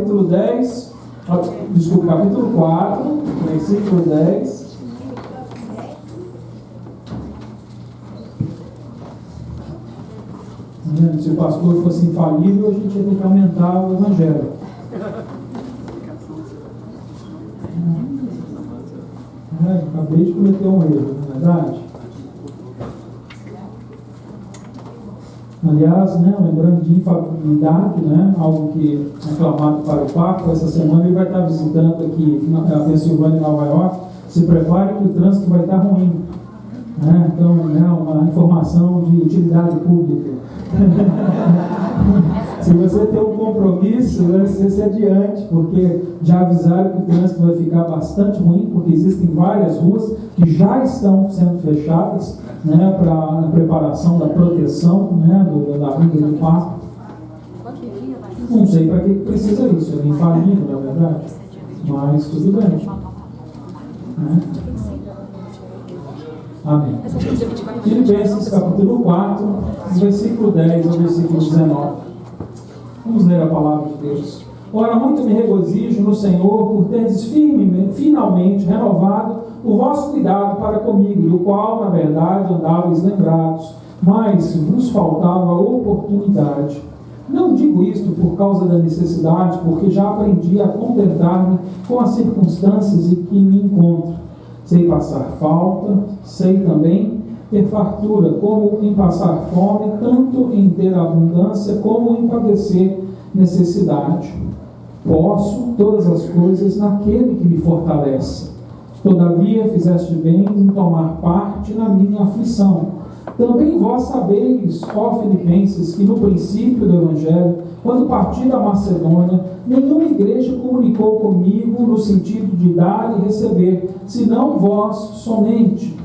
Capítulo 10, desculpa, capítulo 4, versículo 10. Se o pastor fosse infalível, a gente ia ter que aumentar o evangelho. Acabei de cometer um erro, não é verdade? Aliás, lembrando de infalibilidade, algo que é aclamado para o Papa, essa semana ele vai estar visitando aqui a Pensilvânia e Nova York. Se prepare que o trânsito vai estar ruim. Então, uma informação de utilidade pública. Se você tem um compromisso, você se adiante, porque já avisaram que o trânsito vai ficar bastante ruim, porque existem várias ruas que já estão sendo fechadas para a preparação da proteção da vida do Papa. Não sei para que precisa isso, é infalível, na verdade, mas tudo bem. Amém. Filipenses capítulo 4, versículo 10 ao versículo 19. Vamos ler a palavra de Deus. Ora, muito me regozijo no Senhor por teres finalmente renovado o vosso cuidado para comigo, do qual, na verdade, andavais lembrados, mas vos faltava oportunidade. Não digo isto por causa da necessidade, porque já aprendi a contentar-me com as circunstâncias em que me encontro. Sei passar falta, sei também ter fartura, como em passar fome, tanto em ter abundância, como em padecer necessidade. Posso todas as coisas naquele que me fortalece. Todavia fizeste bem em tomar parte na minha aflição. Também vós sabeis, ó Filipenses, que no princípio do Evangelho, quando parti da Macedônia, nenhuma igreja comunicou comigo no sentido de dar e receber, senão vós somente.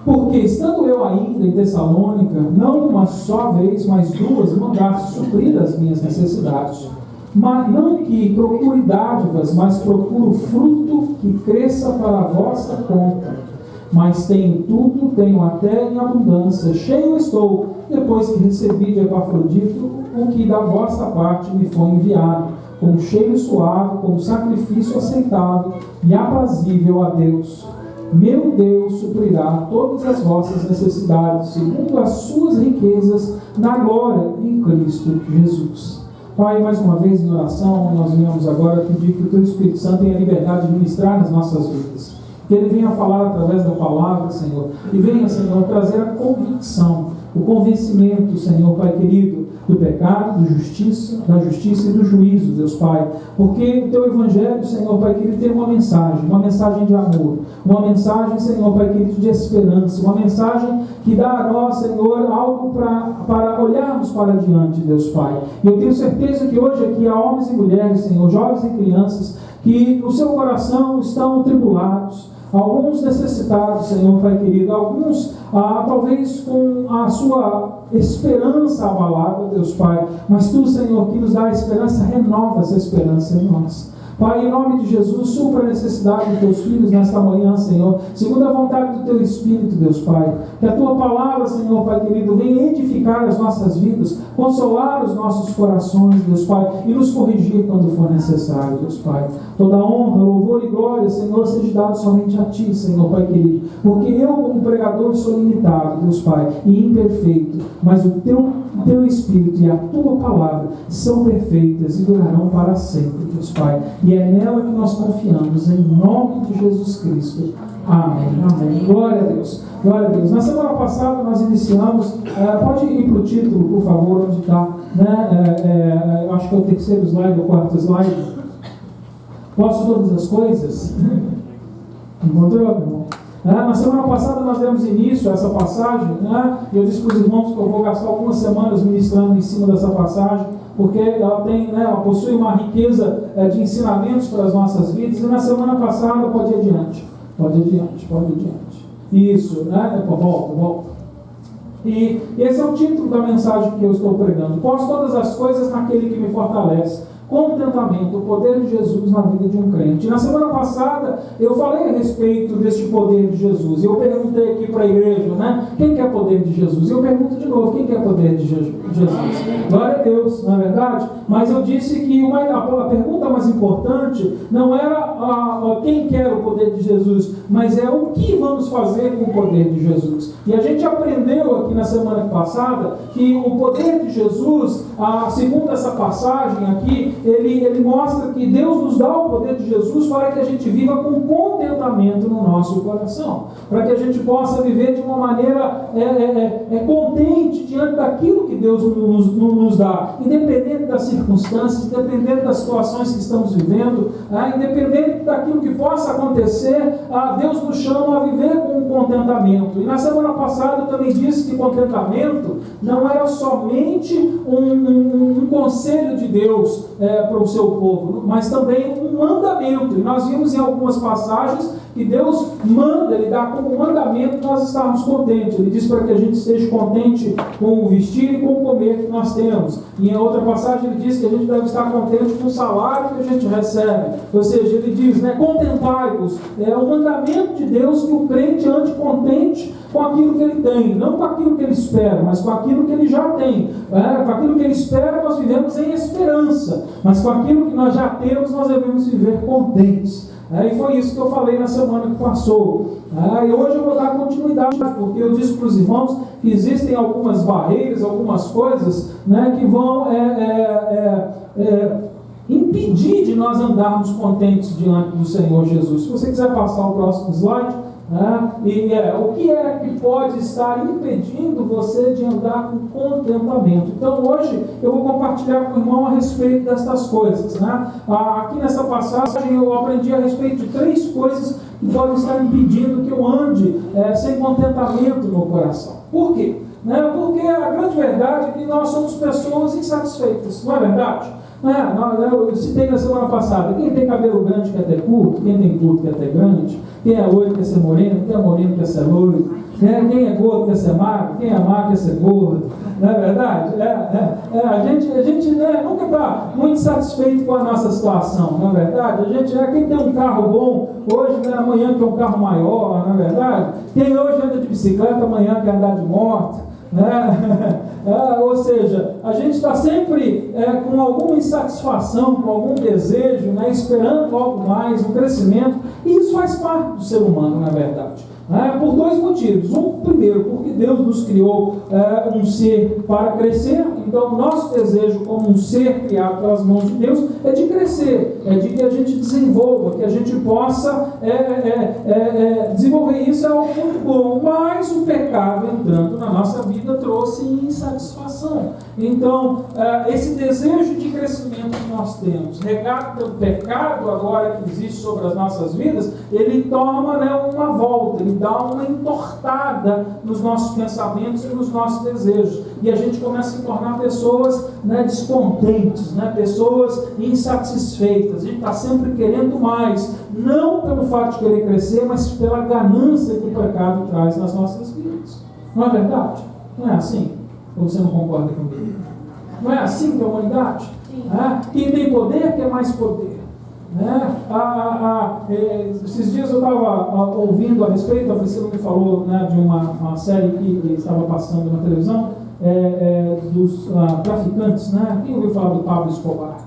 Porque, estando eu ainda em Tessalônica, não uma só vez, mas duas, mandaste suprir as minhas necessidades. Mas não que procure dádivas, mas procuro fruto que cresça para a vossa conta. Mas tenho tudo, tenho até em abundância, cheio estou, depois que recebi de Epafrodito o que da vossa parte me foi enviado, com cheiro suave, como sacrifício aceitável e aprazível a Deus. Meu Deus suprirá todas as vossas necessidades, segundo as suas riquezas, na glória em Cristo Jesus. Pai, mais uma vez em oração, nós venhamos agora pedir que o Teu Espírito Santo tenha liberdade de ministrar nas nossas vidas. Que Ele venha falar através da palavra, Senhor, e venha, Senhor, trazer a convicção, o convencimento, Senhor, Pai querido, do pecado, da justiça e do juízo, Deus Pai. Porque o Teu Evangelho, Senhor, Pai querido, tem uma mensagem de amor, uma mensagem, Senhor, Pai querido, de esperança, uma mensagem que dá a nós, Senhor, algo para olharmos para diante, Deus Pai. E eu tenho certeza que hoje aqui há homens e mulheres, Senhor, jovens e crianças, que no seu coração estão tribulados, alguns necessitados, Senhor, Pai querido, alguns talvez com a sua esperança abalada, Deus Pai, mas Tu, Senhor, que nos dá a esperança, renova essa esperança em nós. Pai, em nome de Jesus, supra a necessidade dos Teus filhos nesta manhã, Senhor, segundo a vontade do Teu Espírito, Deus Pai. Que a Tua palavra, Senhor, Pai querido, venha edificar as nossas vidas, consolar os nossos corações, Deus Pai, e nos corrigir quando for necessário, Deus Pai. Toda honra, louvor e glória, Senhor, seja dado somente a Ti, Senhor, Pai querido, porque eu, como pregador, sou limitado, Deus Pai, e imperfeito, mas o Teu Espírito e a Tua palavra são perfeitas e durarão para sempre, Deus Pai. E é nela que nós confiamos, em nome de Jesus Cristo. Amém. Amém. Glória a Deus. Glória a Deus. Na semana passada nós iniciamos, pode ir para o título, por favor, onde está, acho que é o terceiro slide, ou quarto slide. Posso todas as coisas? Encontrou, meu irmão? Na semana passada nós demos início a essa passagem, e eu disse para os irmãos que eu vou gastar algumas semanas ministrando em cima dessa passagem, porque ela possui uma riqueza de ensinamentos para as nossas vidas, e na semana passada pode ir adiante. Isso, volta. E esse é o título da mensagem que eu estou pregando. Posso todas as coisas naquele que me fortalece. contentamento, o poder de Jesus na vida de um crente. Na semana passada eu falei a respeito deste poder de Jesus. Eu perguntei aqui para a igreja, né? Quem quer poder de Jesus? Eu pergunto de novo, quem quer poder de Jesus? Glória a Deus, não é verdade? Mas eu disse que a pergunta mais importante não era quem quer o poder de Jesus, mas é o que vamos fazer com o poder de Jesus. E a gente aprendeu aqui na semana passada que o poder de Jesus, segundo essa passagem aqui, ele mostra que Deus nos dá o poder de Jesus para que a gente viva com contentamento no nosso coração, para que a gente possa viver de uma maneira contente diante daquilo que Deus nos dá, independente das circunstâncias, independente das situações que estamos vivendo, independente daquilo que possa acontecer, Deus nos chama a viver com contentamento. E na semana passada eu também disse que contentamento não era somente um conselho de Deus para o seu povo, mas também um mandamento. E nós vimos em algumas passagens que Deus manda, Ele dá como mandamento nós estarmos contentes. Ele diz para que a gente esteja contente com o vestir e com o comer que nós temos. E em outra passagem Ele diz que a gente deve estar contente com o salário que a gente recebe. Ou seja, Ele diz, contentai-vos. É o mandamento de Deus que o crente ande contente com aquilo que ele tem, não com aquilo que ele espera, mas com aquilo que ele já tem. Com aquilo que ele espera, nós vivemos em esperança, mas com aquilo que nós já temos, nós devemos viver contentes. E foi isso que eu falei na semana que passou. E hoje eu vou dar continuidade, porque eu disse para os irmãos que existem algumas barreiras, algumas coisas, que vão impedir de nós andarmos contentes diante do Senhor Jesus. Se você quiser passar o próximo slide. O que é que pode estar impedindo você de andar com contentamento? Então hoje eu vou compartilhar com o irmão a respeito destas coisas. Aqui nessa passagem eu aprendi a respeito de 3 coisas que podem estar impedindo que eu ande sem contentamento no coração. Por quê? Porque a grande verdade é que nós somos pessoas insatisfeitas, não é verdade? Eu citei na semana passada, quem tem cabelo grande quer ter curto, quem tem curto quer ter grande, quem é loiro quer ser moreno, quem é moreno quer ser loiro, quem é gordo quer ser magro, quem é magro quer ser gordo, não é verdade? A gente nunca está muito satisfeito com a nossa situação, não é verdade? A gente quem tem um carro bom, hoje, amanhã quer um carro maior, não é verdade? Quem hoje anda de bicicleta, amanhã quer andar de moto. Ou seja, a gente está sempre com alguma insatisfação, com algum desejo, esperando algo mais, um crescimento, e isso faz parte do ser humano, na verdade. Por 2 motivos. Primeiro, porque Deus nos criou um ser para crescer. Então, o nosso desejo como um ser criado pelas mãos de Deus é de crescer, é de que a gente desenvolva, que a gente possa desenvolver. Isso é algo muito bom, mas o pecado entrando na nossa vida trouxe insatisfação. Então, esse desejo de crescimento que nós temos, regado pelo pecado agora que existe sobre as nossas vidas, ele toma uma volta, ele dá uma entortada nos nossos pensamentos e nos nossos desejos. E a gente começa a se tornar pessoas descontentes, pessoas insatisfeitas. A gente está sempre querendo mais, não pelo fato de querer crescer, mas pela ganância que o pecado traz nas nossas vidas. Não é verdade? Não é assim? Ou você não concorda comigo? Não é assim que é a humanidade? Quem tem poder quer mais poder. Esses dias eu estava ouvindo a respeito, a Priscila me falou de uma série que estava passando na televisão, dos traficantes. Quem ouviu falar do Pablo Escobar?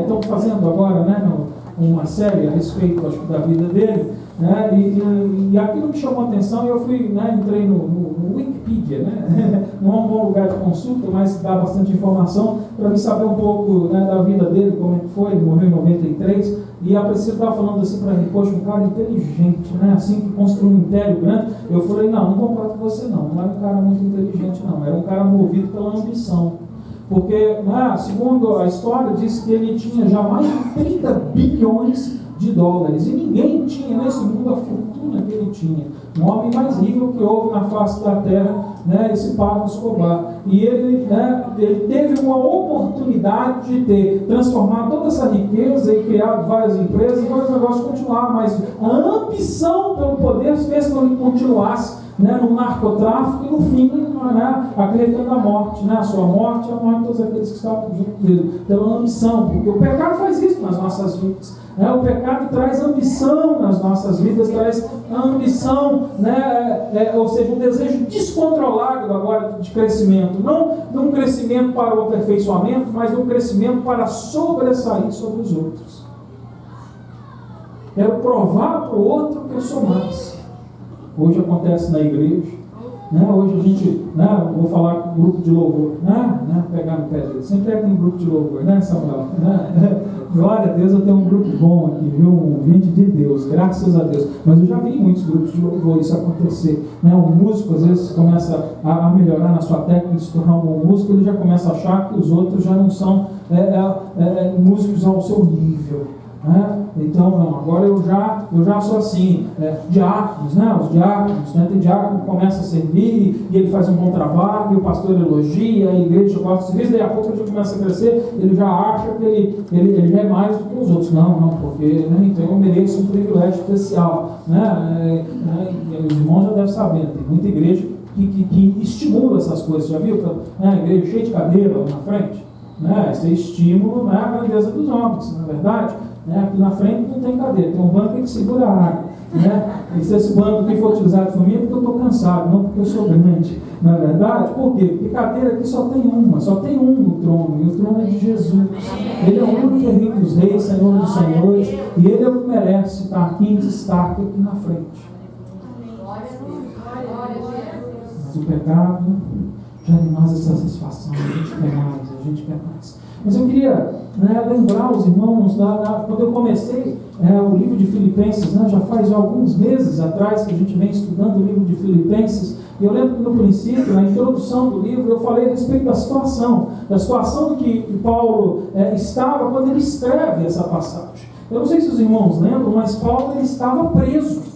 Estão fazendo agora uma série a respeito, acho que, da vida dele, e aquilo me chamou a atenção, e eu entrei no Wikipedia, não é um bom lugar de consulta, mas dá bastante informação para me saber um pouco da vida dele, como é que foi. Ele morreu em 93, e a Priscila estava falando assim para mim, poxa, um cara inteligente, assim, que construiu um império grande. Eu falei, não concordo com você não era um cara muito inteligente não, era um cara movido pela ambição. Porque, segundo a história, diz que ele tinha já mais de 30 bilhões de dólares. E ninguém tinha nesse mundo a fortuna que ele tinha. O homem mais rico que houve na face da terra né, esse Pablo Escobar. E ele, né, ele teve uma oportunidade de transformar toda essa riqueza e criar várias empresas, mas o negócio continuar. Mas a ambição pelo poder fez com que ele continuasse, né, no narcotráfico e no fim, né, acreditando a morte, né, a sua morte e a morte de todos aqueles que estavam junto dele, pela ambição, porque o pecado faz isso nas nossas vidas. O pecado traz ambição nas nossas vidas, traz ambição, né, ou seja, um desejo descontrolado agora de crescimento, não um crescimento para o aperfeiçoamento, mas um crescimento para sobressair sobre os outros. Quero provar para o outro que eu sou mais. Hoje acontece na igreja, né? Hoje a gente, né, vou falar com o grupo de louvor, né, pegar no pé dele, sempre pega um grupo de louvor, né, Samuel? Né? Glória a Deus, eu tenho um grupo bom aqui, viu? Um vinte de Deus, graças a Deus. Mas eu já vi em muitos grupos de louvor isso acontecer, né? O músico às vezes começa a melhorar na sua técnica, se tornar um bom músico, ele já começa a achar que os outros já não são músicos ao seu nível. Então, não, agora eu já sou assim, diáconos, né? Os diáconos, né? Tem diácono que começa a servir e ele faz um bom trabalho, e o pastor elogia, a igreja gosta de serviço, daí a pouco ele já começa a crescer, ele já acha que ele já é mais do que os outros. Não, porque, né, então eu mereço um privilégio especial, né? Os irmãos já devem saber, tem muita igreja que estimula essas coisas, já viu? A igreja cheia de cadeira lá na frente, né? Esse é estímulo, né, à grandeza dos homens, não é verdade? Aqui na frente não tem cadeira, tem um banco que segura a água, né? E se esse banco aqui for utilizado por mim é porque eu estou cansado, não porque eu sou grande, não é verdade? Por quê? Porque cadeira aqui só tem um no trono, e o trono é de Jesus. Ele é o único que é Rei dos Reis, Senhor dos Senhores, e Ele é o que merece estar aqui em destaque aqui na frente. Mas o pecado gera em nós essa satisfação, a gente quer mais. Mas eu queria, né, lembrar os irmãos, quando eu comecei o livro de Filipenses, né, já faz alguns meses atrás que a gente vem estudando o livro de Filipenses, e eu lembro que no princípio, na introdução do livro, eu falei a respeito da situação que Paulo estava quando ele escreve essa passagem. Eu não sei se os irmãos lembram, mas Paulo ele estava preso.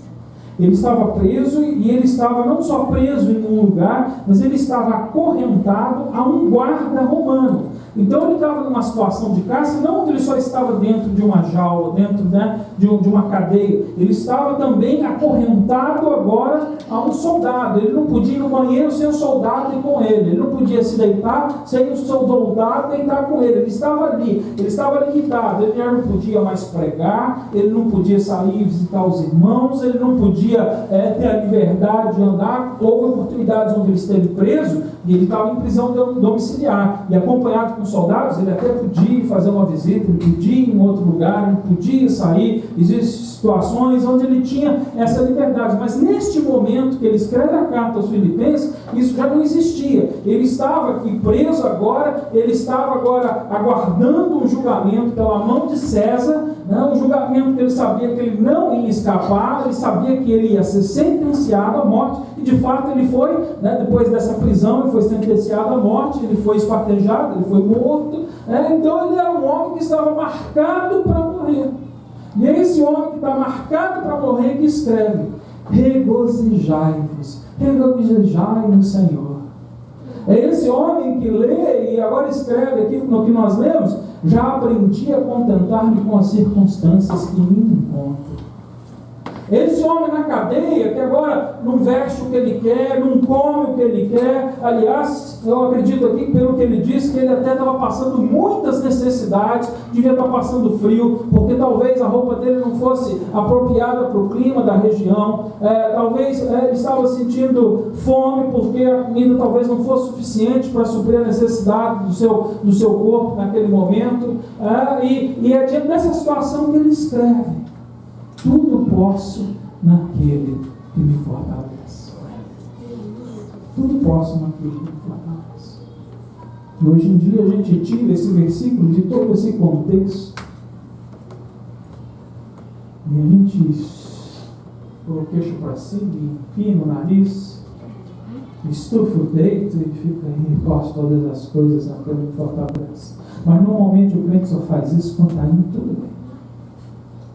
Ele estava preso e ele estava não só preso em um lugar, mas ele estava acorrentado a um guarda romano. Então ele estava numa situação de cárcere, não onde ele só estava dentro de uma jaula, dentro, né, de uma cadeia. Ele estava também acorrentado agora a um soldado. Ele não podia ir no banheiro sem o soldado ir com ele. Ele não podia se deitar sem o soldado deitar com ele. Ele estava limitado. Ele já não podia mais pregar, ele não podia sair e visitar os irmãos, ele não podia ter a liberdade de andar. Houve oportunidades onde ele esteve preso e ele estava em prisão domiciliar. E acompanhado com soldados, ele até podia fazer uma visita, ele podia ir em outro lugar, ele podia sair. Existem situações onde ele tinha essa liberdade, mas neste momento que ele escreve a carta aos Filipenses, isso já não existia. Ele estava aqui preso agora, ele estava agora aguardando um julgamento pela mão de César, né? Um julgamento que ele sabia que ele não ia escapar, ele sabia que ele ia ser sentenciado à morte, e de fato ele foi, né? Depois dessa prisão, ele foi sentenciado à morte, ele foi esquartejado, ele foi morto, né? Então ele era um homem que estava marcado para morrer. E é esse homem que está marcado para morrer que escreve: regozijai-vos, regozijai no Senhor. É esse homem que lê e agora escreve aqui no que nós lemos: já aprendi a contentar-me com as circunstâncias que me encontro. Esse homem na cadeia, que agora não veste o que ele quer, não come o que ele quer. Aliás, eu acredito aqui, pelo que ele disse, que ele até estava passando muitas necessidades, devia estar passando frio, porque talvez a roupa dele não fosse apropriada para o clima da região. Talvez ele estava sentindo fome, porque a comida talvez não fosse suficiente para suprir a necessidade do seu corpo naquele momento. E é diante dessa situação que ele escreve: tudo posso naquele que me fortalece. Tudo posso naquele que me fortalece. E hoje em dia a gente tira esse versículo de todo esse contexto e a gente põe o queixo para cima, empina o nariz, estufa o peito e fica aí: posso todas as coisas naquele que me fortalece. Mas normalmente o crente só faz isso quando está indo tudo bem.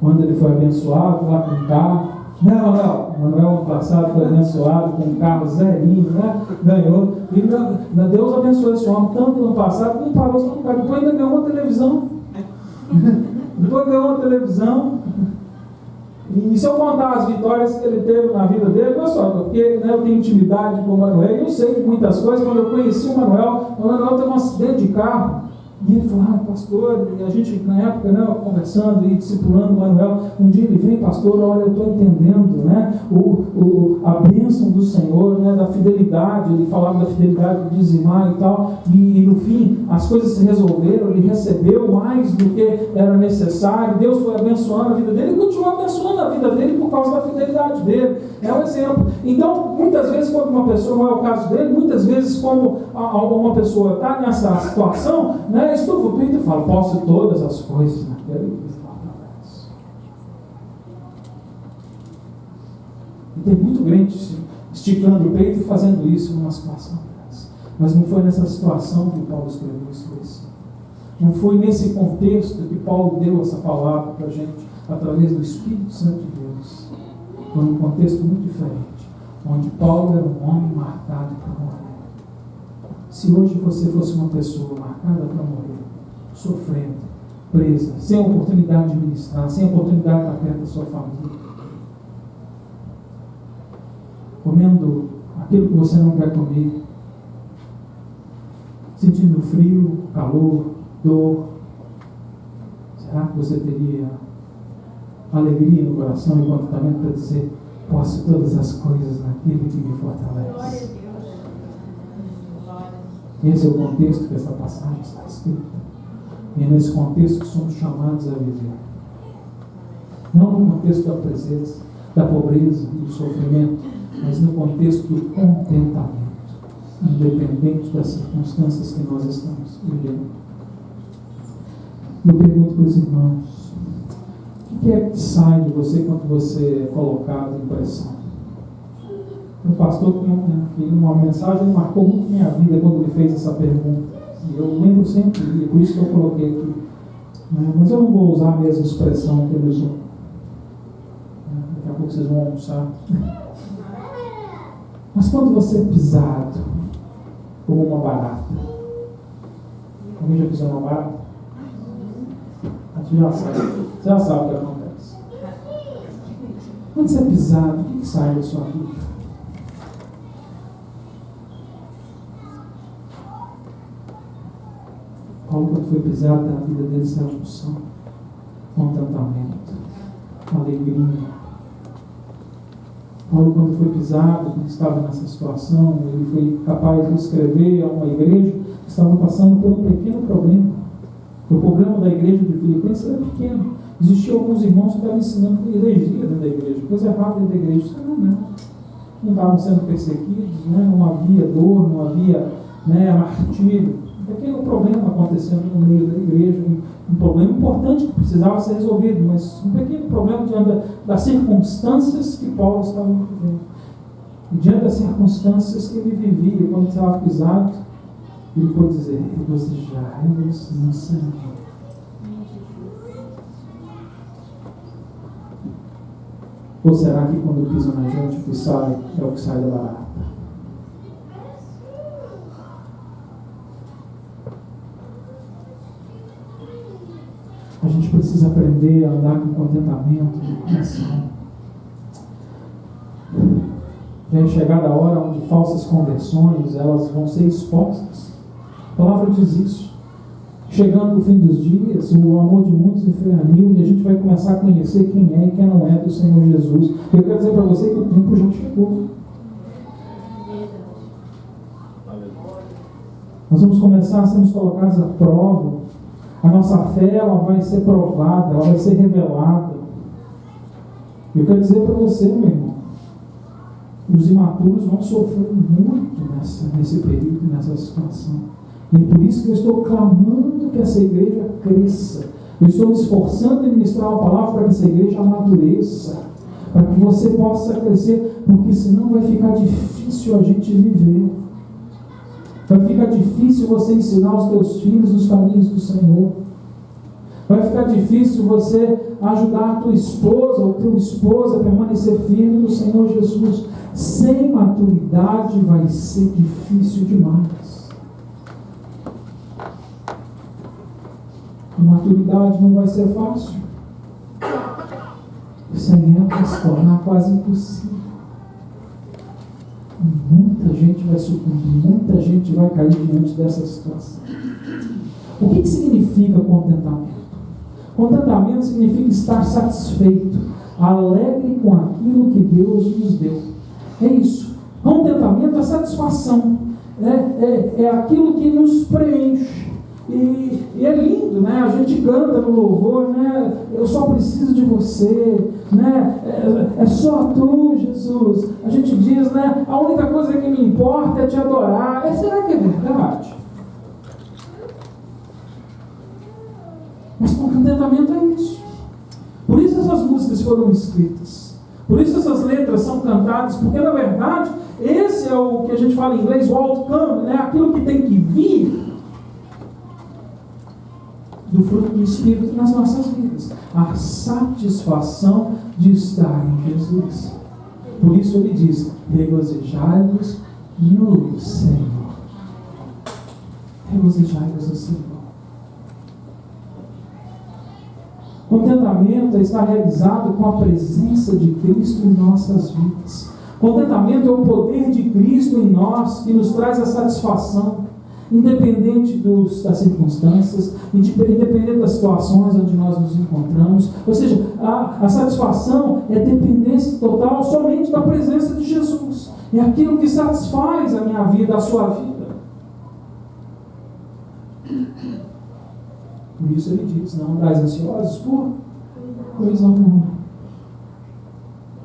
Quando ele foi abençoado lá com o carro, Não, Manuel ano passado foi abençoado com um carro zerinho, né? Ganhou. E Deus abençoou esse homem tanto ano passado, não parou só no carro. Depois ainda ganhou uma televisão. Depois ganhou uma televisão. E se eu contar as vitórias que ele teve na vida dele, olha só, porque né, eu tenho intimidade com o Manuel, eu sei de muitas coisas. Quando eu conheci o Manuel teve um acidente de carro. E ele falou, pastor, e a gente na época, né, conversando e discipulando o Manuel, um dia ele vem, pastor, olha, eu estou entendendo, né, a bênção do Senhor, né, da fidelidade, ele falava da fidelidade de dizimar e tal, e no fim as coisas se resolveram, ele recebeu mais do que era necessário, Deus foi abençoando a vida dele e continua abençoando a vida dele por causa da fidelidade dele, é um exemplo. Então, muitas vezes, quando uma pessoa, não é o caso dele, muitas vezes, como uma pessoa está nessa situação, né, estufa o peito e fala, posso todas as coisas naquele que me fortalece. E tem muito crente esticando o peito e fazendo isso numa situação dessa. Mas não foi nessa situação que Paulo escreveu esse versículo. Não foi nesse contexto que Paulo deu essa palavra para a gente, através do Espírito Santo de Deus. Foi num contexto muito diferente, onde Paulo era um homem marcado para morrer. Se hoje você fosse uma pessoa marcada para morrer, sofrendo, presa, sem a oportunidade de ministrar, sem a oportunidade de estar perto da sua família, comendo aquilo que você não quer comer, sentindo frio, calor, dor, será que você teria alegria no coração e contentamento para dizer, posso todas as coisas naquele que me fortalece? Esse é o contexto que essa passagem está escrita. E é nesse contexto que somos chamados a viver. Não no contexto da presença, da pobreza e do sofrimento, mas no contexto do contentamento, independente das circunstâncias que nós estamos vivendo. Eu pergunto para os irmãos, o que é que sai de você quando você é colocado em pressão? O pastor, que uma mensagem marcou muito minha vida quando ele fez essa pergunta. E eu lembro sempre, e por isso que eu coloquei aqui. Mas eu não vou usar a mesma expressão que ele usou. Daqui a pouco vocês vão almoçar. Mas quando você é pisado como uma barata, alguém já pisou uma barata? Você já sabe o que acontece. Quando você é pisado, o que sai da sua vida? Paulo, quando foi pisado na vida dele, saiu unção, contentamento, alegria. Paulo, quando foi pisado, quando estava nessa situação, ele foi capaz de escrever a uma igreja que estava passando por um pequeno problema. O problema da igreja de Filipenses era pequeno. Existiam alguns irmãos que estavam ensinando heresia dentro da igreja, coisa errada dentro da igreja. Isso não estavam sendo perseguidos, né? Não havia dor, não havia martírio. Um pequeno problema acontecendo no meio da igreja, um problema importante que precisava ser resolvido, mas um pequeno problema diante das circunstâncias que Paulo estava vivendo. E diante das circunstâncias que ele vivia, quando estava pisado, ele pôde dizer, regozijai-vos no Senhor. Ou será que quando pisam na gente, o que sai é o que sai da barata? A gente precisa aprender a andar com contentamento de coração. Já é chegada a hora onde falsas conversões elas vão ser expostas. A palavra diz isso. Chegando no fim dos dias, o amor de muitos enfriaria e a gente vai começar a conhecer quem é e quem não é do Senhor Jesus. Eu quero dizer para você que o tempo já chegou. Nós vamos começar a sermos colocados à prova. A nossa fé ela vai ser provada, ela vai ser revelada. Eu quero dizer para você, meu irmão, os imaturos vão sofrer muito nesse período, nessa situação. E é por isso que eu estou clamando que essa igreja cresça. Eu estou me esforçando em ministrar uma palavra para que essa igreja amadureça, para que você possa crescer, porque senão vai ficar difícil a gente viver. Vai ficar difícil você ensinar os teus filhos os caminhos do Senhor. Vai ficar difícil você ajudar a tua esposa ou teu esposo a permanecer firme no Senhor Jesus. Sem maturidade vai ser difícil demais. A maturidade não vai ser fácil. Sem ela vai se tornar quase impossível. Muita gente vai sucumbir, muita gente vai cair diante dessa situação. O que significa contentamento? Contentamento significa estar satisfeito, alegre com aquilo que Deus nos deu. É isso. Contentamento é satisfação. É aquilo que nos preenche. E é lindo, né? A gente canta no louvor, né? Eu só preciso de você, né? É só tu, Jesus. A gente diz, né? A única coisa que me importa é te adorar. Será que é verdade? Mas contentamento é isso. Por isso essas músicas foram escritas. Por isso essas letras são cantadas, porque na verdade esse é o que a gente fala em inglês, o outcome, né? Aquilo que tem que vir do fruto do Espírito nas nossas vidas. A satisfação de estar em Jesus. Por isso ele diz: regozijai-vos no Senhor. Regozijai-vos no Senhor. Contentamento é estar realizado com a presença de Cristo em nossas vidas. Contentamento é o poder de Cristo em nós que nos traz a satisfação, independente das circunstâncias, independente das situações onde nós nos encontramos. Ou seja, a satisfação é dependência total somente da presença de Jesus. É aquilo que satisfaz a minha vida, a sua vida. Por isso ele diz: não andais ansiosos por coisa alguma.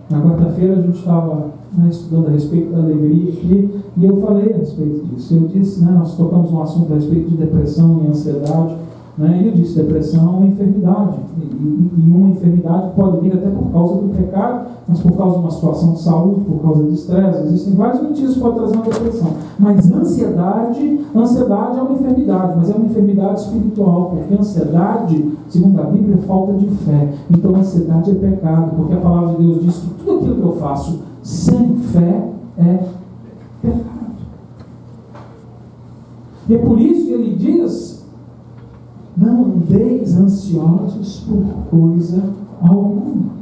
Na quarta-feira a gente estava estudando a respeito da alegria aqui, e eu falei a respeito disso. Eu disse, nós tocamos um assunto a respeito de depressão e ansiedade, e eu disse: depressão é uma enfermidade, e uma enfermidade pode vir até por causa do pecado, mas por causa de uma situação de saúde, por causa de estresse. Existem vários motivos que podem trazer uma depressão. Mas ansiedade é uma enfermidade, mas é uma enfermidade espiritual, porque ansiedade, segundo a Bíblia, é falta de fé. Então ansiedade é pecado, porque a palavra de Deus diz que tudo aquilo que eu faço sem fé é pecado. E é por isso que ele diz: não andeis ansiosos por coisa alguma.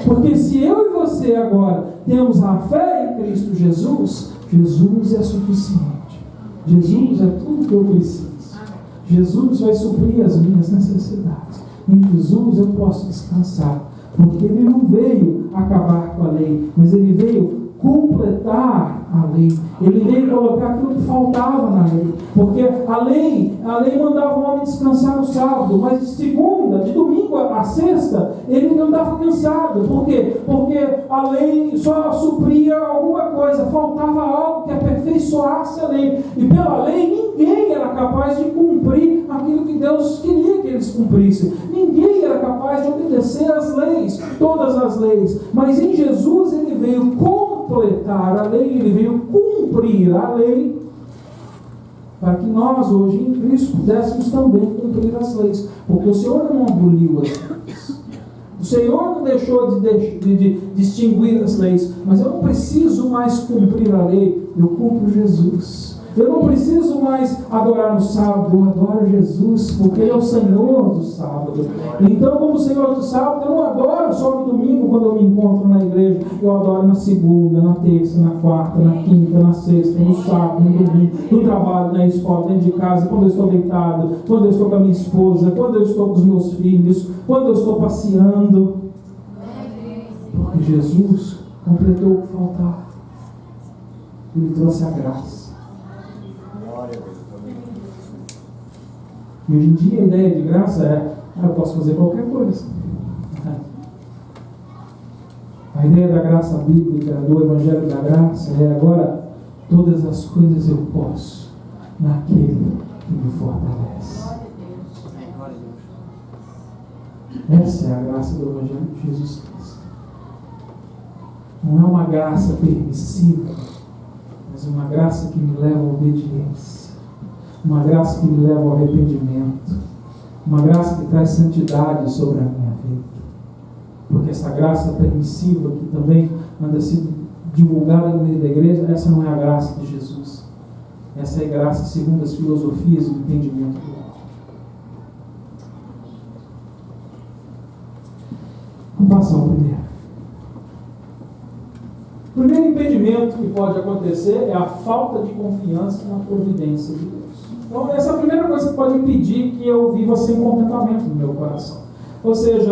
Porque se eu e você agora temos a fé em Cristo Jesus, Jesus é suficiente. Jesus é tudo que eu preciso. Jesus vai suprir as minhas necessidades. Em Jesus eu posso descansar, porque ele não veio acabar com a lei, mas ele veio completar a lei. Ele veio colocar aquilo que faltava na lei, porque a lei mandava o homem descansar no sábado, mas de domingo a sexta, ele não estava cansado. Por quê? Porque a lei só supria alguma coisa, faltava algo que aperfeiçoasse a lei, e pela lei ninguém era capaz de cumprir aquilo que Deus queria que eles cumprissem. Ninguém era capaz de obedecer às leis, todas as leis, mas em Jesus ele veio completar a lei, ele veio cumprir a lei, para que nós hoje em Cristo pudéssemos também cumprir as leis, porque o Senhor não aboliu as leis, o Senhor não deixou de distinguir as leis, mas eu não preciso mais cumprir a lei, eu cumpro Jesus. Eu não preciso mais adorar no sábado, eu adoro Jesus, porque Ele é o Senhor do sábado. Então, como Senhor do sábado, eu não adoro só no domingo, quando eu me encontro na igreja. Eu adoro na segunda, na terça, na quarta, na quinta, na sexta, no sábado, no domingo, no trabalho, na escola, dentro de casa, quando eu estou deitado, quando eu estou com a minha esposa, quando eu estou com os meus filhos, quando eu estou passeando. Porque Jesus completou o que faltava. Ele trouxe a graça. E hoje em dia a ideia de graça é: eu posso fazer qualquer coisa. A ideia da graça bíblica, do Evangelho da Graça, é agora: todas as coisas eu posso naquele que me fortalece. Essa é a graça do Evangelho de Jesus Cristo. Não é uma graça permissiva, mas uma graça que me leva à obediência. Uma graça que me leva ao arrependimento. uma graça que traz santidade sobre a minha vida. Porque essa graça permissiva que também anda sendo divulgada no meio da igreja, essa não é a graça de Jesus. Essa é a graça segundo as filosofias e o entendimento do homem. Vamos passar ao primeiro. O primeiro impedimento que pode acontecer é a falta de confiança na providência de Deus. Então, essa é a primeira coisa que pode impedir que eu viva sem contentamento no meu coração. Ou seja,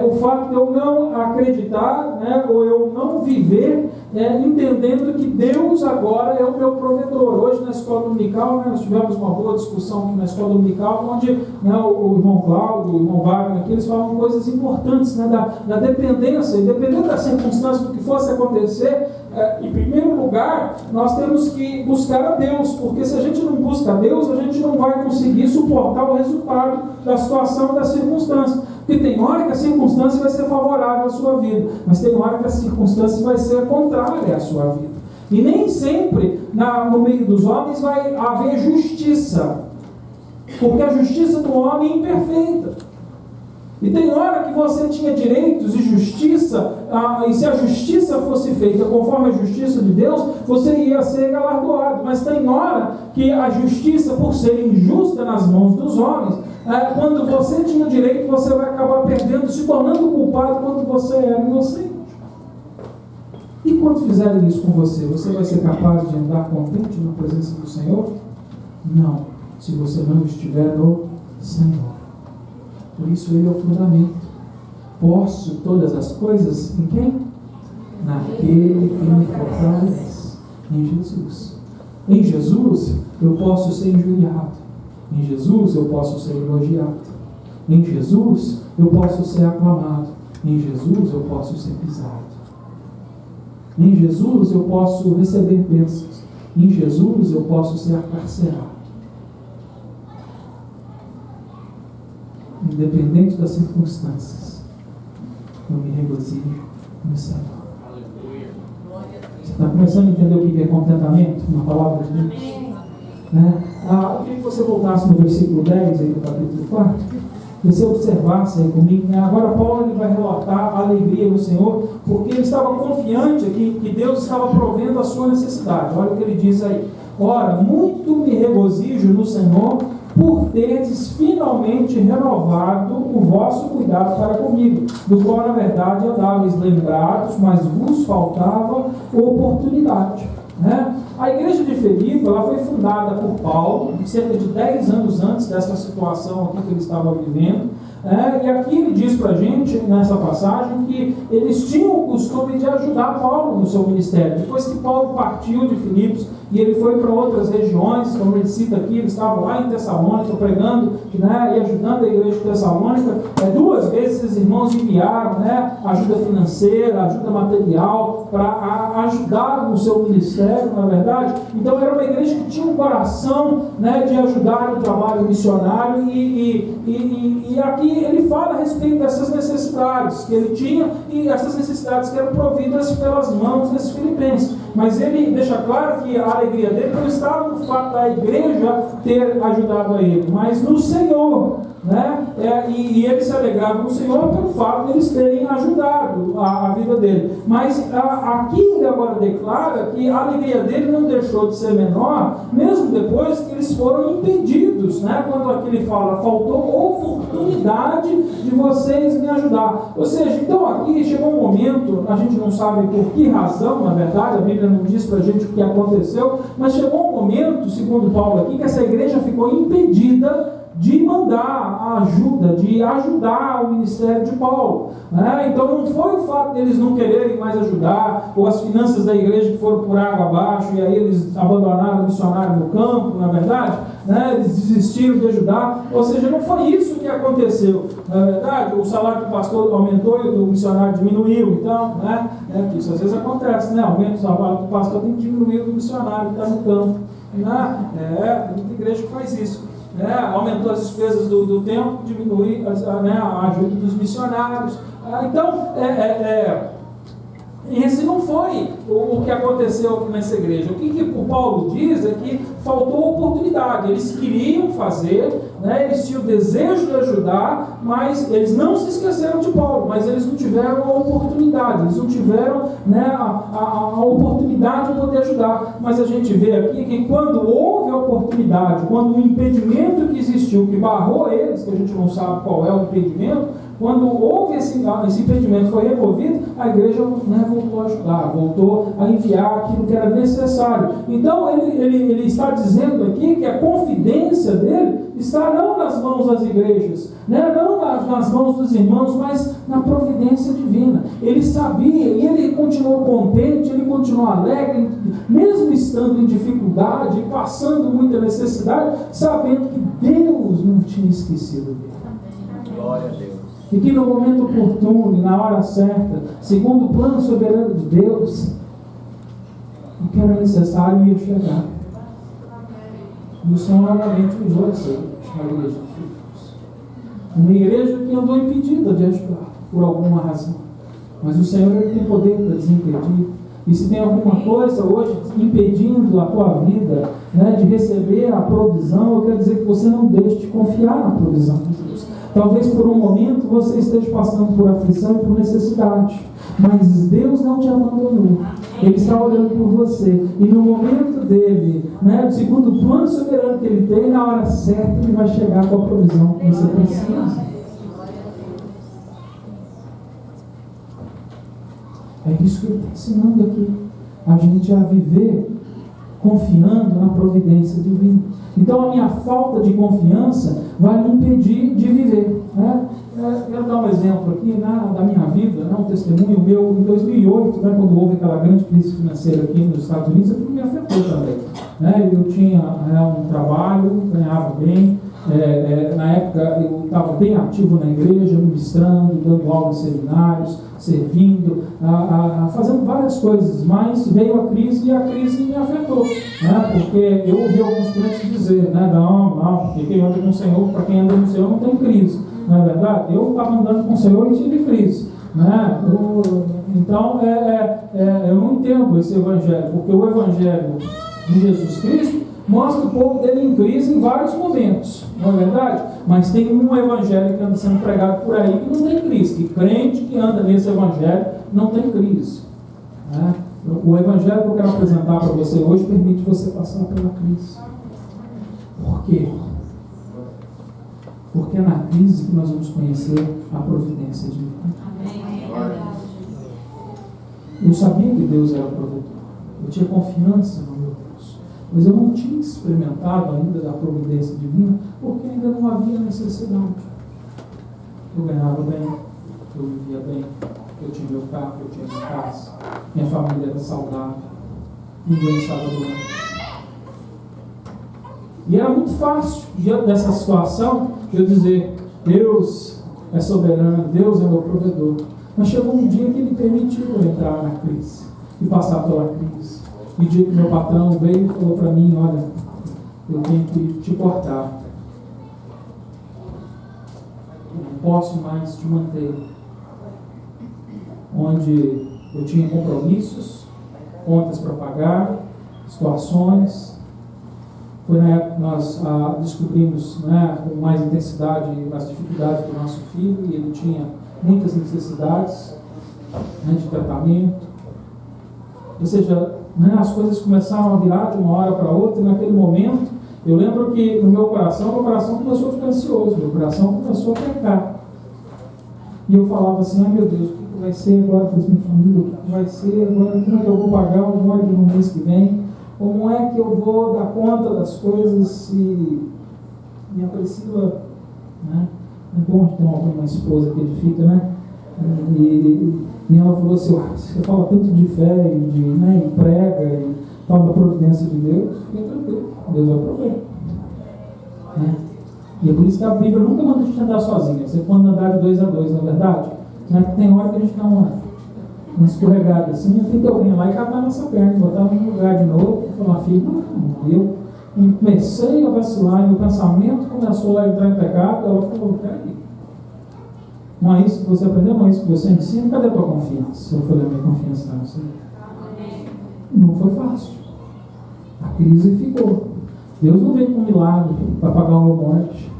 o fato de eu não acreditar, né, ou eu não viver entendendo que Deus agora é o meu provedor. Hoje na escola dominical, né, nós tivemos uma boa discussão aqui na escola dominical, onde, né, o irmão Cláudio, o irmão Wagner, aqui, eles falam coisas importantes, né, da dependência, independente da circunstância do que fosse acontecer. Em primeiro lugar, nós temos que buscar a Deus, porque se a gente não busca a Deus, a gente não vai conseguir suportar o resultado da situação, da circunstância. Porque tem hora que a circunstância vai ser favorável à sua vida, mas tem hora que a circunstância vai ser contrária à sua vida. E nem sempre no meio dos homens vai haver justiça, porque a justiça do homem é imperfeita. E tem hora que você tinha direitos e justiça, e se a justiça fosse feita conforme a justiça de Deus, você ia ser galardoado. Mas tem hora que a justiça, por ser injusta nas mãos dos homens, quando você tinha direito, você vai acabar perdendo, se tornando culpado quando você era inocente. E quando fizerem isso com você, você vai ser capaz de andar contente na presença do Senhor? Não, se você não estiver no Senhor. Por isso Ele é o fundamento. Posso todas as coisas em quem? Naquele que me fortalece. Em Jesus. Em Jesus eu posso ser injuriado. Em Jesus eu posso ser elogiado. Em Jesus eu posso ser aclamado. Em Jesus eu posso ser pisado. Em Jesus eu posso receber bênçãos. Em Jesus eu posso ser acarcerado. Independente das circunstâncias, eu me regozijo no Senhor. Você está começando a entender o que é contentamento na palavra de Deus? Né? Eu queria que você voltasse no versículo 10 aí do capítulo 4, que você observasse aí comigo. Né? Agora Paulo ele vai relatar a alegria do Senhor, porque ele estava confiante aqui que Deus estava provendo a sua necessidade. Olha o que ele diz aí: ora, muito me regozijo no Senhor por terdes finalmente renovado o vosso cuidado para comigo, do qual na verdade andavais lembrados, mas vos faltava oportunidade. Né? A igreja de Filipe ela foi fundada por Paulo cerca de 10 anos antes dessa situação aqui que ele estava vivendo. E aqui ele diz para a gente, nessa passagem, que eles tinham o costume de ajudar Paulo no seu ministério. Depois que Paulo partiu de Filipos e ele foi para outras regiões, como ele cita aqui, ele estava lá em Tessalônica pregando, né, e ajudando a igreja de Tessalônica. 2 vezes esses irmãos enviaram, né, ajuda financeira, ajuda material, para ajudar no seu ministério, na verdade. Então era uma igreja que tinha um coração, né, de ajudar no trabalho missionário, e aqui ele fala a respeito dessas necessidades que ele tinha, e essas necessidades que eram providas pelas mãos desses filipenses. Mas ele deixa claro que a alegria dele não estava no fato da igreja ter ajudado a ele, mas no Senhor. Né? E ele se alegrava no Senhor pelo fato de eles terem ajudado a vida dele. Mas aqui ele agora declara que a alegria dele não deixou de ser menor, mesmo depois que eles foram impedidos, né? Quando aqui ele fala, faltou oportunidade de vocês me ajudar. Ou seja, então aqui chegou um momento, a gente não sabe por que razão, na verdade, a Bíblia não diz para a gente o que aconteceu, mas chegou um momento, segundo Paulo aqui, que essa igreja ficou impedida de mandar a ajuda, de ajudar o ministério de Paulo. Né? Então não foi o fato deles não quererem mais ajudar, ou as finanças da igreja que foram por água abaixo, e aí eles abandonaram o missionário no campo, na verdade, né? Eles desistiram de ajudar. Ou seja, não foi isso que aconteceu. Na verdade, o salário do pastor aumentou e o do missionário diminuiu. Então, né? Isso às vezes acontece, né? Aumenta o salário do pastor, tem que diminuir o do missionário que está no campo. Né? Tem muita igreja que faz isso. Aumentou as despesas do templo, diminuiu a ajuda dos missionários. Então, esse não foi o que aconteceu aqui nessa igreja. O que o Paulo diz é que faltou oportunidade. Eles queriam fazer, né, eles tinham o desejo de ajudar, mas eles não se esqueceram de Paulo, mas eles não tiveram a oportunidade, eles não tiveram, né, a oportunidade de poder ajudar. Mas a gente vê aqui que quando houve a oportunidade, quando o impedimento que existiu, que barrou eles, que a gente não sabe qual é o impedimento, quando houve esse impedimento, foi removido, a igreja, né, voltou a ajudar, voltou a enviar aquilo que era necessário. Então ele está dizendo aqui que a confidência dele está não nas mãos das igrejas, né, não nas mãos dos irmãos, mas na providência divina. Ele sabia e ele continuou contente, ele continuou alegre, mesmo estando em dificuldade, passando muita necessidade, sabendo que Deus não tinha esquecido dele. Glória a Deus. E que no momento oportuno e na hora certa, segundo o plano soberano de Deus, o que era necessário ia chegar. E o Senhor novamente usou essa igreja de Filipos. Uma igreja que andou impedida de ajudar, por alguma razão. Mas o Senhor, ele tem poder para desimpedir. E se tem alguma coisa hoje impedindo a tua vida, né, de receber a provisão, eu quero dizer que você não deixe de confiar na provisão de Deus. Talvez por um momento você esteja passando por aflição e por necessidade, mas Deus não te abandonou. Ele está olhando por você, e no momento dele, né, segundo o plano soberano que ele tem, na hora certa ele vai chegar com a provisão que você precisa. É isso que ele está ensinando aqui, a gente a viver confiando na providência divina. Então a minha falta de confiança vai me impedir de viver, né? Quero dar um exemplo aqui, né, da minha vida, né, um testemunho meu. Em 2008, né, quando houve aquela grande crise financeira aqui nos Estados Unidos, aquilo me afetou também, né? Eu tinha um trabalho, ganhava bem, na época eu estava bem ativo na igreja, ministrando, dando aula em seminários, servindo, fazendo várias coisas, mas veio a crise e a crise me afetou, né? Porque eu ouvi alguns crentes dizer, né, não, porque quem anda com o Senhor, para quem anda com o Senhor não tem crise, não é verdade? Eu estava andando com o Senhor e tive crise, né? Então eu não entendo esse evangelho, porque o evangelho de Jesus Cristo mostra o povo dele em crise em vários momentos, não é verdade? Mas tem um evangelho que anda sendo pregado por aí que não tem crise, que crente que anda nesse evangelho não tem crise, né? O evangelho que eu quero apresentar para você hoje permite você passar pela crise. Por quê? Porque é na crise que nós vamos conhecer a providência de Deus. Eu sabia que Deus era provedor, eu tinha confiança no meu Deus, mas eu não tinha experimentado ainda da providência divina, porque ainda não havia necessidade. Eu ganhava bem, eu vivia bem, eu tinha meu carro, eu tinha minha casa, minha família era saudável, ninguém estava doente. E era muito fácil, diante dessa situação, eu dizer: Deus é soberano, Deus é meu provedor. Mas chegou um dia que Ele permitiu eu entrar na crise e passar pela crise. E o dia que meu patrão veio e falou para mim: olha, eu tenho que te cortar. Eu não posso mais te manter. Onde eu tinha compromissos, contas para pagar, situações. Foi na época que nós descobrimos, né, com mais intensidade as dificuldades do nosso filho, e ele tinha muitas necessidades, né, de tratamento. Ou seja, né, as coisas começaram a virar de uma hora para outra, e naquele momento, eu lembro que no meu coração começou a ficar ansioso, meu coração começou a pecar. E eu falava assim: ai meu Deus, o que vai ser agora para minha família? O que vai ser agora? Como é que eu vou pagar o mortgage no mês que vem? Como é que eu vou dar conta das coisas se minha Priscila, né? É bom ter uma esposa que edifica, né? E ela falou assim: você fala tanto de fé e de, né, e prega e fala da providência de Deus, fica tranquilo, Deus vai prover, né? E é por isso que a Bíblia nunca manda a gente andar sozinho, você pode andar de 2 a 2, não é verdade? Né? Tem hora que a gente dá uma escorregada assim, tem que alguém lá e catar nossa perna, botar no lugar de novo e falar: filho, eu comecei a vacilar e meu pensamento começou a entrar em pecado. Ela falou: peraí, não é isso que você aprendeu, não é isso que você ensina, cadê a tua confiança? Eu falei: a minha confiança está no Senhor. Não foi fácil, a crise ficou. Deus não veio com um milagre para pagar o meu morte,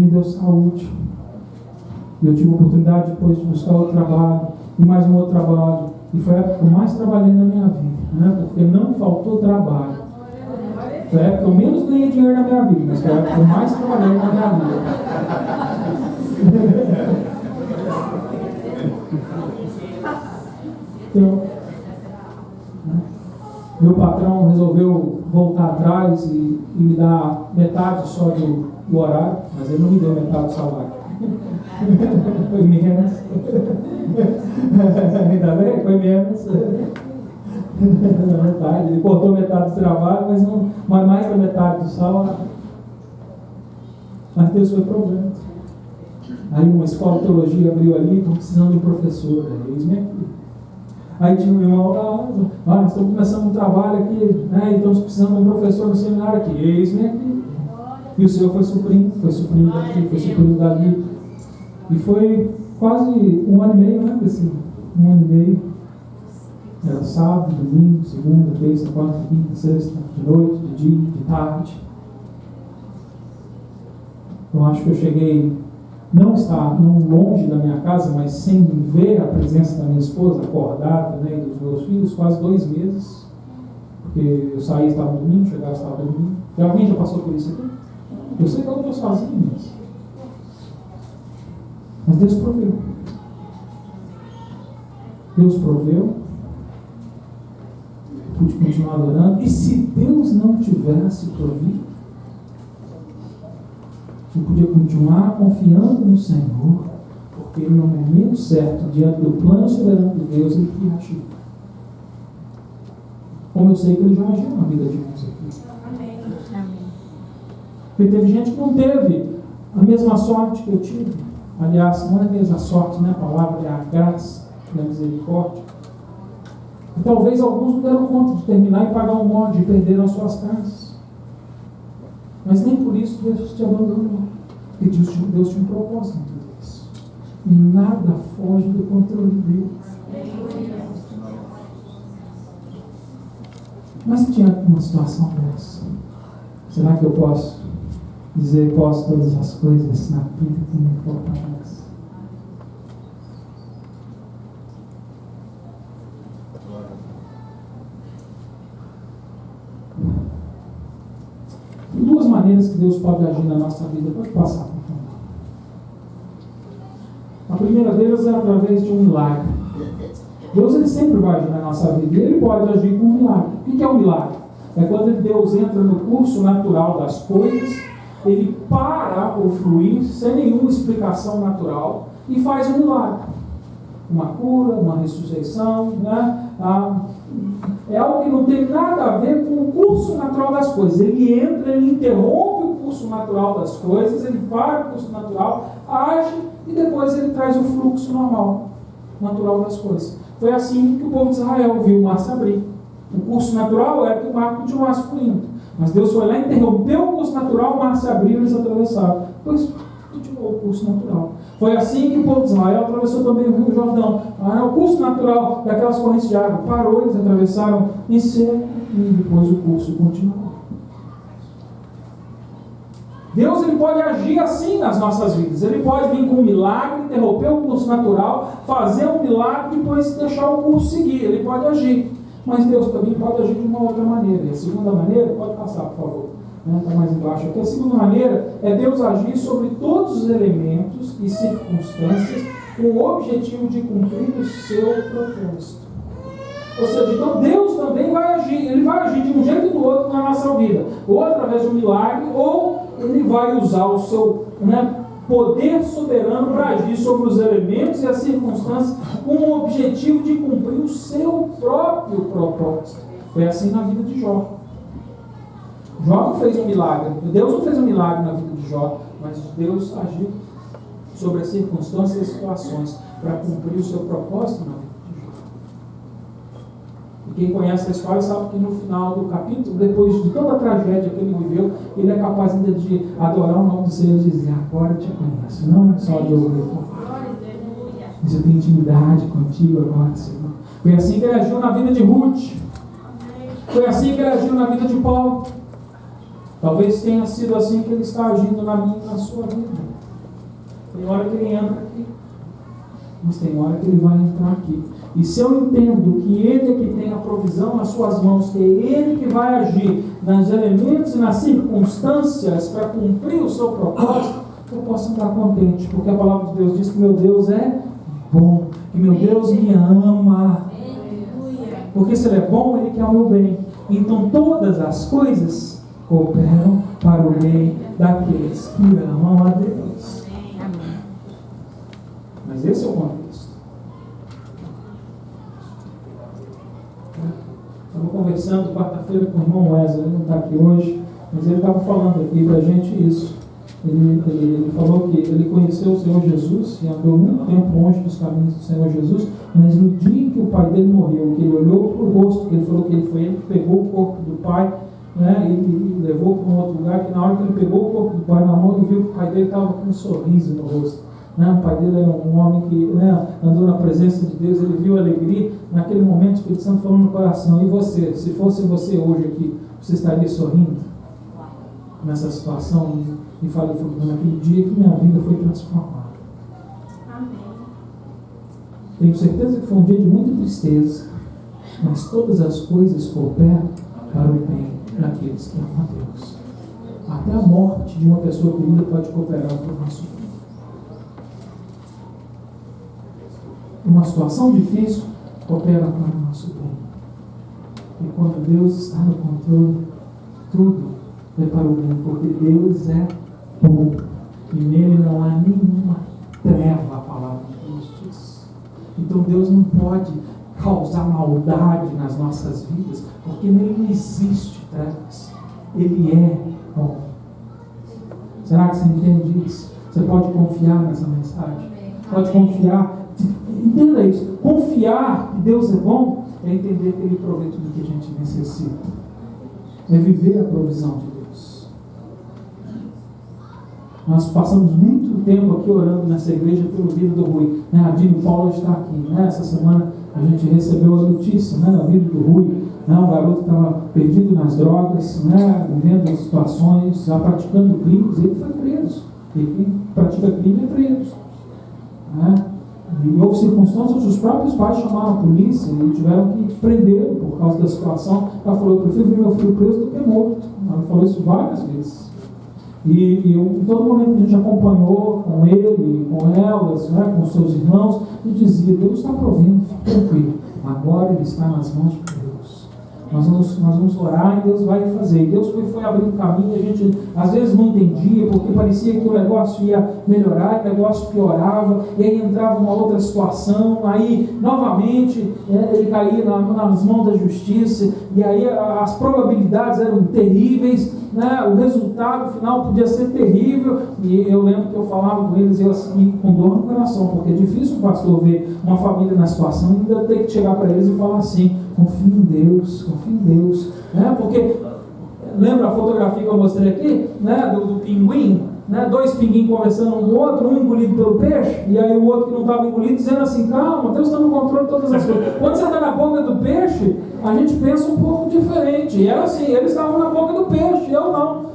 me deu saúde. E eu tive a oportunidade depois de buscar outro trabalho, e mais um outro trabalho. E foi a época que eu mais trabalhei na minha vida, né? Porque não faltou trabalho. Foi a época que eu menos ganhei dinheiro na minha vida, mas foi a época que eu mais trabalhei na minha vida. Então, meu patrão resolveu voltar atrás e me dar metade só do horário, mas ele não me deu metade do salário. Foi menos. Ainda bem? Foi menos. Metade. Ele cortou metade do trabalho, mas mais da metade do salário. Mas Deus foi provendo. Aí uma escola de teologia abriu ali, estão precisando de um professor. Eis-me aqui. Aí tinha um irmão, nós estamos começando um trabalho aqui, né? E estamos precisando de um professor no seminário aqui. Eis-me aqui. E o Senhor foi suprindo aqui, foi suprindo dali. E foi quase 1 ano e meio, né? Assim, 1 ano e meio. Era sábado, domingo, segunda, terça, quarta, quinta, sexta, de noite, de dia, de tarde. Eu acho que eu cheguei, não longe da minha casa, mas sem ver a presença da minha esposa, acordada, né, e dos meus filhos, quase 2 meses. Porque eu saía, estava dormindo, chegava, estava dormindo. E alguém já passou por isso aqui? Eu sei que eu não estou sozinho, mas Deus proveu. Deus proveu. Pude continuar adorando. E se Deus não tivesse provido, eu podia continuar confiando no Senhor, porque no momento certo, diante do plano soberano de Deus, Ele ia agir. Como eu sei que Ele já agiu na vida de muitos aqui. Porque teve gente que não teve a mesma sorte que eu tive. Aliás, não é a mesma sorte, né? A palavra é a graça, a misericórdia. E talvez alguns não deram conta de terminar e pagar um monte, de perder as suas casas. Mas nem por isso Deus te abandonou. Porque Deus tinha um propósito em tudo isso. E nada foge do controle de Deus. Mas se tinha uma situação dessa, será que eu posso dizer, posso todas as coisas na vida que me fortalece? Tem 2 maneiras que Deus pode agir na nossa vida. Pode passar, por favor. A primeira delas é através de um milagre. Deus, Ele sempre vai agir na nossa vida. E Ele pode agir com um milagre. O que é um milagre? É quando Deus entra no curso natural das coisas, Ele para o fluir sem nenhuma explicação natural e faz um milagre. Uma cura, uma ressurreição, né? É algo que não tem nada a ver com o curso natural das coisas. Ele entra, ele interrompe o curso natural das coisas, ele para o curso natural, age e depois ele traz o fluxo normal, natural das coisas. Foi assim que o povo de Israel viu o mar se abrir. O curso natural era que o mar continuasse fluindo. Mas Deus foi lá e interrompeu o curso natural, o mar se abriu e eles atravessaram. Depois continuou o curso natural. Foi assim que o povo de Israel atravessou também o Rio Jordão. O curso natural daquelas correntes de água parou, eles atravessaram em seco e depois o curso continuou. Deus, Ele pode agir assim nas nossas vidas. Ele pode vir com um milagre, interromper o curso natural, fazer um milagre e depois deixar o curso seguir. Ele pode agir. Mas Deus também pode agir de uma outra maneira. E a segunda maneira, pode passar, por favor. Está mais embaixo aqui. A segunda maneira é Deus agir sobre todos os elementos e circunstâncias com o objetivo de cumprir o seu propósito. Ou seja, então Deus também vai agir. Ele vai agir de um jeito ou do outro na nossa vida. Ou através de um milagre, ou Ele vai usar o seu poder soberano para agir sobre os elementos e as circunstâncias com o objetivo de cumprir o seu próprio propósito. Foi assim na vida de Jó. Jó não fez um milagre. Deus não fez um milagre na vida de Jó, mas Deus agiu sobre as circunstâncias e situações para cumprir o seu propósito na vida de Jó. E quem conhece a história sabe que no final do capítulo, depois de toda a tragédia que ele viveu, ele é capaz ainda de adorar o nome do Senhor e dizer: agora eu te conheço, não só de ouvir falar, mas eu tenho intimidade contigo agora, Senhor. Foi assim que ele agiu na vida de Ruth. Foi assim que ele agiu na vida de Paulo. Talvez tenha sido assim que ele está agindo na minha e na sua vida. Tem hora que ele entra aqui, mas tem hora que ele vai entrar aqui. E se eu entendo que Ele é que tem a provisão nas suas mãos, que é Ele que vai agir nos elementos e nas circunstâncias para cumprir o seu propósito, eu posso ficar contente, porque a palavra de Deus diz que meu Deus é bom, que meu Deus me ama. Porque se Ele é bom, Ele quer o meu bem. Então todas as coisas cooperam para o bem daqueles que amam a Deus. Mas esse é o contexto. Eu estava conversando quarta-feira com o irmão Wesley, ele não está aqui hoje, mas ele estava falando aqui para a gente isso. Ele falou que ele conheceu o Senhor Jesus e andou muito tempo longe dos caminhos do Senhor Jesus, mas no dia em que o pai dele morreu, que ele olhou para o rosto, que ele falou que foi ele que pegou o corpo do pai, né, e levou para um outro lugar, que na hora que ele pegou o corpo do pai na mão, ele viu que o pai dele estava com um sorriso no rosto. O pai dele era um homem que andou na presença de Deus, ele viu a alegria. Naquele momento o Espírito Santo falou no coração: e você, se fosse você hoje aqui, você estaria sorrindo nessa situação? E falei: naquele dia que minha vida foi transformada. Amém. Tenho certeza que foi um dia de muita tristeza, mas todas as coisas cooperam para o bem daqueles que amam a Deus. Até a morte de uma pessoa querida pode cooperar para o nosso bem. Uma situação difícil coopera para o nosso bem. E quando Deus está no controle, tudo é para o bem, porque Deus é bom. E nele não há nenhuma treva, a palavra de Deus diz. Então Deus não pode causar maldade nas nossas vidas, porque nele não existe trevas. Ele é bom. Será que você entende isso? Você pode confiar nessa mensagem? Pode confiar. Entenda isso. Confiar que Deus é bom é entender que Ele provê tudo que a gente necessita. É viver a provisão de Deus. Nós passamos muito tempo aqui orando nessa igreja pelo vida do Rui. A Dini Paulo está aqui. Essa semana a gente recebeu a notícia da vida do Rui. Um garoto que estava perdido nas drogas, vivendo situações, já praticando crimes, e ele foi preso. E quem pratica crime é preso. E houve circunstâncias, os próprios pais chamaram a polícia e tiveram que prendê-lo por causa da situação. Ela falou: eu prefiro ver meu filho preso do que morto. Ela falou isso várias vezes. E em todo momento que a gente acompanhou com ele, com elas, com seus irmãos, e dizia: Deus está provendo, fique tranquilo. Agora ele está nas mãos de Deus. Nós vamos orar e Deus vai fazer. E Deus foi abrindo caminho, e a gente às vezes não entendia, porque parecia que o negócio ia melhorar, e o negócio piorava, e aí entrava uma outra situação, aí novamente ele caía nas mãos da justiça, e aí as probabilidades eram terríveis, o resultado final podia ser terrível. E eu lembro que eu falava com eles, eu assim, com dor no coração, porque é difícil o pastor ver uma família na situação e ainda ter que chegar para eles e falar assim: confie em Deus, confie em Deus. Porque lembra a fotografia que eu mostrei aqui, do pinguim, dois pinguins conversando um com o outro, um engolido pelo peixe, e aí o outro que não estava engolido dizendo assim: calma, Deus está no controle de todas as coisas. Quando você está na boca do peixe, a gente pensa um pouco diferente. E era assim, eles estavam na boca do peixe, eu não.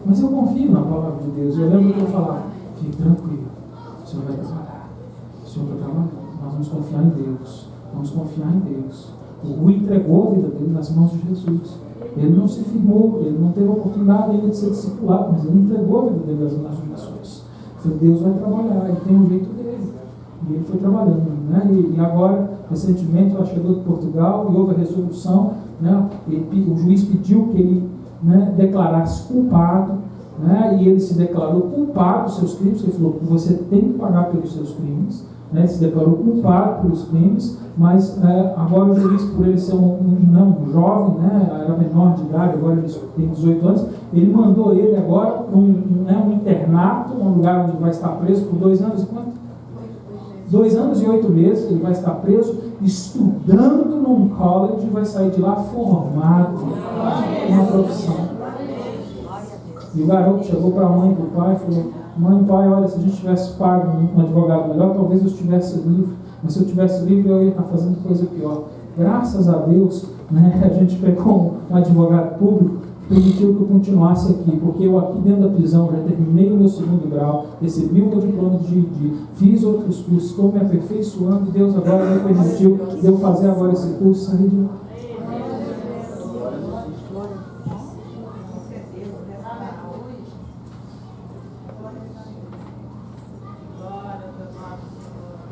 Mas eu confio na palavra de Deus. Eu lembro que eu falava: fique tranquilo, o Senhor vai trabalhar, o Senhor vai trabalhar. Nós vamos confiar em Deus, vamos confiar em Deus. O Rui entregou a vida dele nas mãos de Jesus. Ele não se firmou, ele não teve a oportunidade ainda de ser discipulado, mas ele entregou a vida dele nas mãos de Jesus. Falei: Deus vai trabalhar, ele tem um jeito dele. E ele foi trabalhando. E agora, recentemente, ela chegou de Portugal e houve a resolução. O juiz pediu que ele declarasse culpado, e ele se declarou culpado dos seus crimes. Ele falou que você tem que pagar pelos seus crimes. Ele se declarou culpado pelos crimes, mas agora o juiz, por ele ser um jovem, era menor de idade, agora ele tem 18 anos, ele mandou ele agora para um internato, um lugar onde vai estar preso por 2 anos e quanto? 2 anos e 8 meses. Ele vai estar preso, estudando num college, e vai sair de lá formado numa profissão. E o garoto chegou para a mãe e para o pai e falou: mãe, pai, olha, se a gente tivesse pago um advogado melhor, talvez eu estivesse livre, mas se eu estivesse livre eu ia estar fazendo coisa pior. Graças a Deus, a gente pegou um advogado público permitiu que eu continuasse aqui, porque eu aqui dentro da prisão já terminei o meu 2º grau, recebi o meu diploma de GED, fiz outros cursos, estou me aperfeiçoando, e Deus agora me permitiu eu fazer agora esse curso, sair de lá.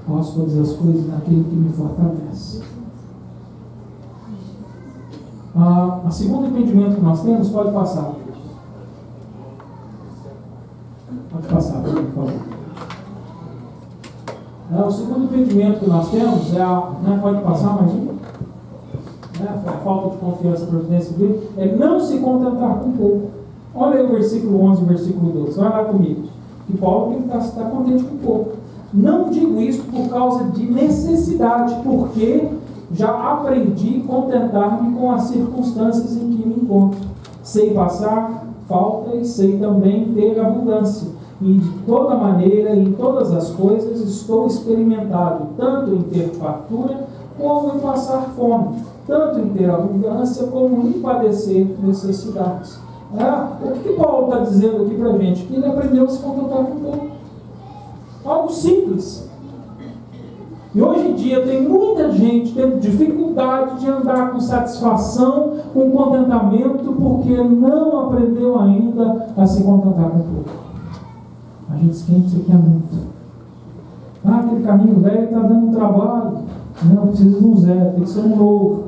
Posso todas as coisas naquele que me fortalece. O segundo entendimento que nós temos, pode passar. Pode passar, por favor. O segundo entendimento que nós temos pode passar mais um? A falta de confiança na providência dele é não se contentar com pouco. Olha aí o versículo 11 e o versículo 12. Vai lá comigo. E Paulo está contente com pouco. Não digo isso por causa de necessidade, porque já aprendi a contentar-me com as circunstâncias em que me encontro. Sei passar falta e sei também ter abundância. E de toda maneira, em todas as coisas, estou experimentado, tanto em ter fartura, como em passar fome, tanto em ter abundância, como em padecer necessidades. O que Paulo está dizendo aqui para a gente? Que ele aprendeu a se contentar com pouco. Algo simples. E hoje em dia tem muita gente tendo dificuldade de andar com satisfação, com contentamento, porque não aprendeu ainda a se contentar com pouco. A gente esquenta, isso aqui é muito. Aquele carrinho velho está dando trabalho. Não, precisa de um zero, tem que ser um novo.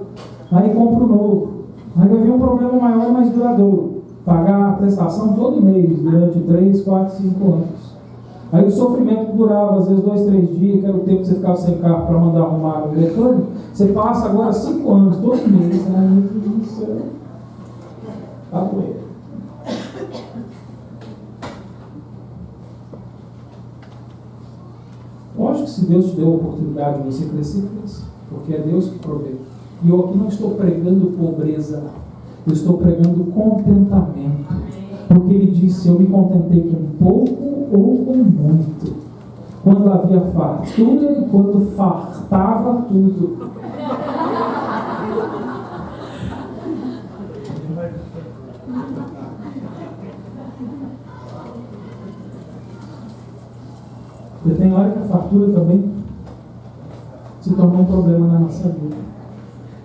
Aí compra um novo. Aí vai vir um problema maior e mais duradouro. Pagar a prestação todo mês, durante 3, 4, 5 anos. Aí o sofrimento durava às vezes 2, 3 dias, que era o tempo que você ficava sem carro para mandar arrumar o eletrônico. Você passa agora 5 anos, todo mês. Meu Deus do céu. Tá doendo. Lógico que se Deus te deu a oportunidade de você crescer, cresce. Porque é Deus que provê. E eu aqui não estou pregando pobreza, eu estou pregando contentamento. Porque ele disse, eu me contentei com pouco ou com muito. Quando havia fartura e quando fartava tudo. Porque tem hora que a fartura também se tornou um problema na nossa vida.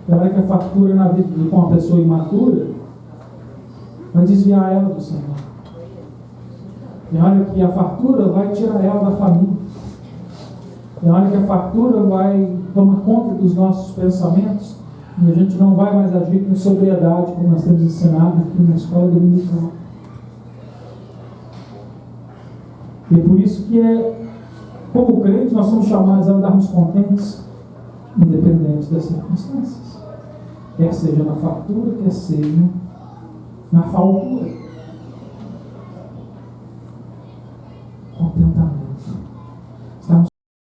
Tem hora que a fartura na vida de uma pessoa imatura vai desviar ela do Senhor. Tem hora que a fartura vai tirar ela da família. Tem hora que a fartura vai tomar conta dos nossos pensamentos e a gente não vai mais agir com sobriedade, como nós temos ensinado aqui na escola dominical. E é por isso que, como crentes, nós somos chamados a andarmos contentes, independente das circunstâncias. Quer seja na fartura, quer seja na faltura. Contentamento.